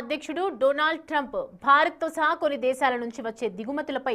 అధ్యక్షుడు Donald Trump భారత్తో సహా కొన్ని దేశాల నుంచి వచ్చే దిగుమతులపై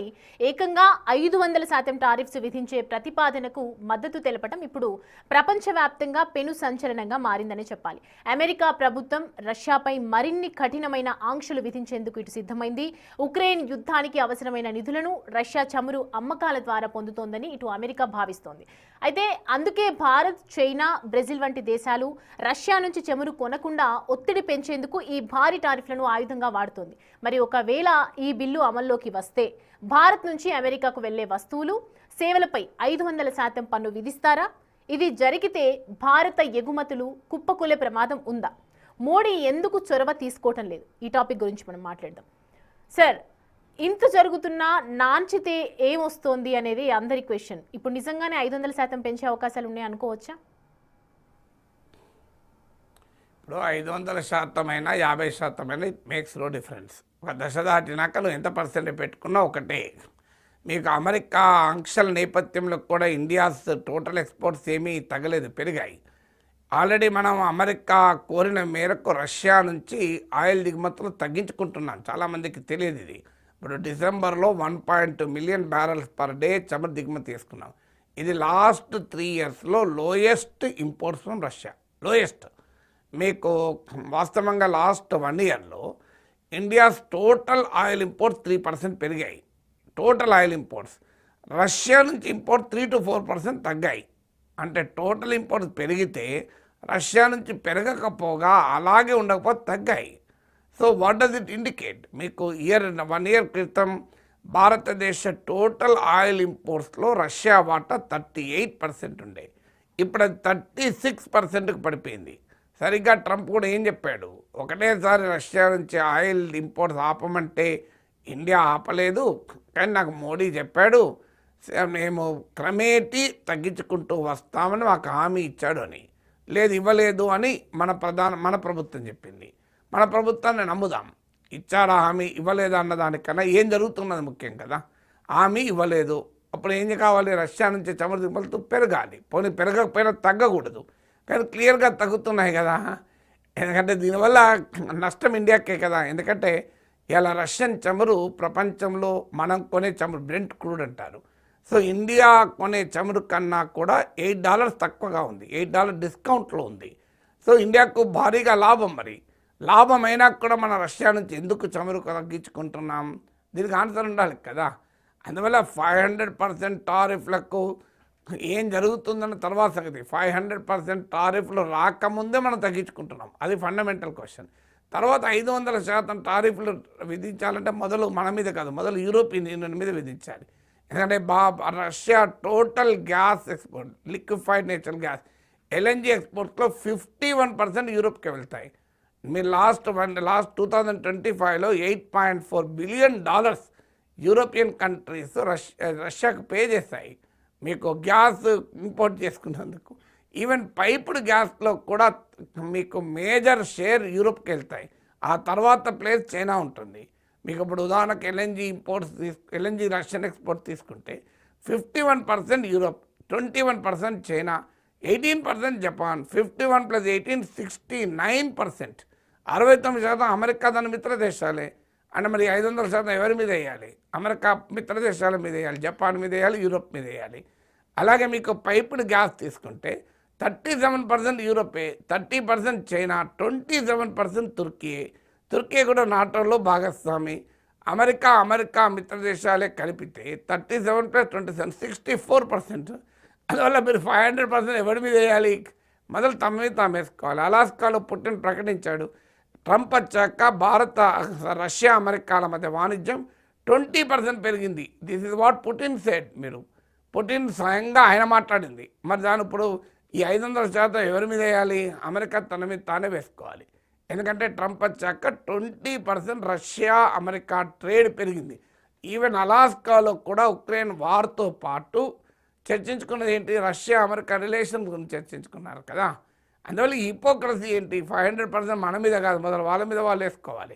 ఏకంగా 500% టారిఫ్స్ విధించే ప్రతిపాదనకు మద్దతు తెలపడం ఇప్పుడు ప్రపంచవ్యాప్తంగా పెను సంచలనంగా మారిందని చెప్పాలి. అమెరికా ప్రభుత్వం రష్యాపై మరిన్ని కఠినమైన ఆంక్షలు విధించేందుకు ఇటు సిద్ధమైంది. ఉక్రెయిన్ యుద్ధానికి అవసరమైన నిధులను రష్యా చమురు అమ్మకాల ద్వారా పొందుతోందని ఇటు అమెరికా భావిస్తోంది. అయితే అందుకే భారత్, చైనా, బ్రెజిల్ వంటి దేశాలు రష్యా నుంచి చమురు కొనకుండా ఒత్తిడి పెంచేందుకు ఈ భారీ టారిఫ్లను ఆయుధంగా వాడుతోంది. మరి ఒకవేళ ఈ బిల్లు అమల్లోకి వస్తే భారత్ నుంచి అమెరికాకు వెళ్లే వస్తువులు, సేవలపై 500% పన్ను విధిస్తారా? ఇది జరిగితే భారత ఎగుమతులు కుప్పకూలే ప్రమాదం ఉందా? మోడీ ఎందుకు చొరవ తీసుకోవటం లేదు? ఈ టాపిక్ గురించి మనం మాట్లాడదాం. సార్, ఇంత జరుగుతున్నా నాంచితే ఏమొస్తోంది అనేది అందరి క్వశ్చన్. ఇప్పుడు నిజంగానే 500% పెంచే అవకాశాలు ఉన్నాయి అనుకోవచ్చా? ఇప్పుడు 500% అయినా 50% అయినా ఇట్ మేక్స్ నో డిఫరెన్స్. ఒక దశ దాటినాక నువ్వు ఎంత పర్సెంట్ పెట్టుకున్నా ఒకటే. మీకు అమెరికా ఆంక్షల నేపథ్యంలో కూడా ఇండియాస్ టోటల్ ఎక్స్పోర్ట్స్ ఏమీ తగ్గలేదు, పెరిగాయి. ఆల్రెడీ మనం అమెరికా కోరిన మేరకు రష్యా నుంచి ఆయిల్ దిగుమతులు తగ్గించుకుంటున్నాం. చాలామందికి తెలియదు ఇది. ఇప్పుడు డిసెంబర్లో 1.2 మిలియన్ బ్యారల్స్ పర్ డే చమురు దిగుమతి చేసుకున్నాం. ఇది లాస్ట్ 3 ఇయర్స్లో lowest imports from Russia, lowest. మీకు వాస్తవంగా లాస్ట్ 1 ఇయర్లో ఇండియాస్ టోటల్ ఆయిల్ ఇంపోర్ట్స్ 3% పెరిగాయి. టోటల్ ఆయిల్ ఇంపోర్ట్స్ రష్యా నుంచి ఇంపోర్ట్ 3 to 4% తగ్గాయి. అంటే టోటల్ ఇంపోర్ట్స్ పెరిగితే రష్యా నుంచి పెరగకపోగా అలాగే ఉండకపోతే తగ్గాయి. So what does it indicate? మీకు 1 ఇయర్ క్రితం భారతదేశ టోటల్ ఆయిల్ ఇంపోర్ట్స్లో రష్యా వాటా 38% ఉండే. ఇప్పుడు అది 36%కి పడిపోయింది. సరిగ్గా ట్రంప్ కూడా ఏం చెప్పాడు? ఒకటేసారి రష్యా నుంచి ఆయిల్ ఇంపోర్ట్స్ ఆపమంటే ఇండియా ఆపలేదు, కానీ నాకు మోడీ చెప్పాడు మేము క్రమేటి తగ్గించుకుంటూ వస్తామని మాకు హామీ ఇచ్చాడు అని. లేదు, ఇవ్వలేదు అని మన ప్రభుత్వం చెప్పింది. మన ప్రభుత్వాన్ని నమ్ముదాం. ఇచ్చాడా హామీ, ఇవ్వలేదా అన్నదానికన్నా ఏం జరుగుతున్నది ముఖ్యం కదా. హామీ ఇవ్వలేదు, అప్పుడు ఏం కావాలి? రష్యా నుంచి చమురు దిగుమతులు పెరగాలి. పోనీ పెరగకపోయినా తగ్గకూడదు, కానీ క్లియర్గా తగ్గుతున్నాయి కదా. ఎందుకంటే దీనివల్ల నష్టం ఇండియాకే కదా. ఎందుకంటే ఇలా రష్యన్ చమురు ప్రపంచంలో మనం కొనే చమురు బ్రెంట్ క్రూడ్ అంటారు. సో ఇండియా కొనే చమురు కన్నా కూడా $8 తక్కువగా ఉంది, $8 డిస్కౌంట్లో ఉంది. సో ఇండియాకు భారీగా లాభం. మరి లాభమైనా కూడా మన రష్యా నుంచి ఎందుకు చమురు తగ్గించుకుంటున్నాం? దీనికి ఆన్సర్ ఉండాలి కదా. అందువల్ల 500% టారిఫ్లకు ఏం జరుగుతుందన్న తర్వాత సంగతి. 500% టారిఫ్లు రాకముందే మనం తగ్గించుకుంటున్నాం, అది ఫండమెంటల్ క్వశ్చన్. తర్వాత 500% టారిఫ్లు విధించాలంటే మొదలు మన మీద కాదు, మొదలు యూరోపియన్ యూనియన్ మీద విధించాలి. ఎందుకంటే Russia total gas export, liquefied natural gas, LNG ఎక్స్పోర్ట్స్లో 51% యూరోప్కి వెళ్తాయి. మీరు లాస్ట్ 2025లో $8.4 బిలియన్ యూరోపియన్ కంట్రీస్ రష్యాకు పే చేశాయి మీకు గ్యాస్ ఇంపోర్ట్ చేసుకున్నందుకు. ఈవెన్ పైప్డ్ గ్యాస్లో కూడా మీకు మేజర్ షేర్ యూరోప్కి వెళ్తాయి. ఆ తర్వాత ప్లేస్ చైనా ఉంటుంది. మీకు ఇప్పుడు ఉదాహరణకు LNG రష్యన్ ఎక్స్పోర్ట్ తీసుకుంటే 51% యూరోప్, 21% చైనా, 18% జపాన్, 51 + 18 69%. 69% అమెరికా దాని మిత్ర దేశాలే. అంటే మరి 500% ఎవరి మీద వేయాలి? అమెరికా మిత్ర దేశాల మీద వేయాలి, జపాన్ మీద వేయాలి, యూరోప్ మీద వేయాలి. అలాగే మీకు పైప్డ్ గ్యాస్ తీసుకుంటే 37% యూరోపే, 30% చైనా, 27% తుర్కీ కూడా నాటోలో భాగస్వామి. అమెరికా మిత్ర దేశాలే కలిపితే 37 + 27 64%. అందువల్ల మీరు 500% ఎవరి మీద వేయాలి? మొదలు తమ మీద తాము వేసుకోవాలి. అలాస్కాలో పుటిన్ ప్రకటించాడు, ట్రంప్ వచ్చాక రష్యా అమెరికాల మధ్య వాణిజ్యం 20% పెరిగింది. This is what Putin said. Putin స్వయంగా ఆయన మాట్లాడింది. మరి దాని ఇప్పుడు ఈ 500% ఎవరి మీద వేయాలి? అమెరికా తన మీద తానే వేసుకోవాలి. ఎందుకంటే ట్రంప్ వచ్చాక 20% రష్యా అమెరికా ట్రేడ్ పెరిగింది. ఈవెన్ అలాస్కాలో కూడా ఉక్రెయిన్ వార్తో పాటు చర్చించుకున్నది ఏంటి? రష్యా అమెరికా రిలేషన్ గురించి చర్చించుకున్నారు కదా. అందువల్ల ఈ హిపోక్రసీ ఏంటి? 500% మన మీద కాదు, మొదలు వాళ్ళ మీద వాళ్ళు వేసుకోవాలి.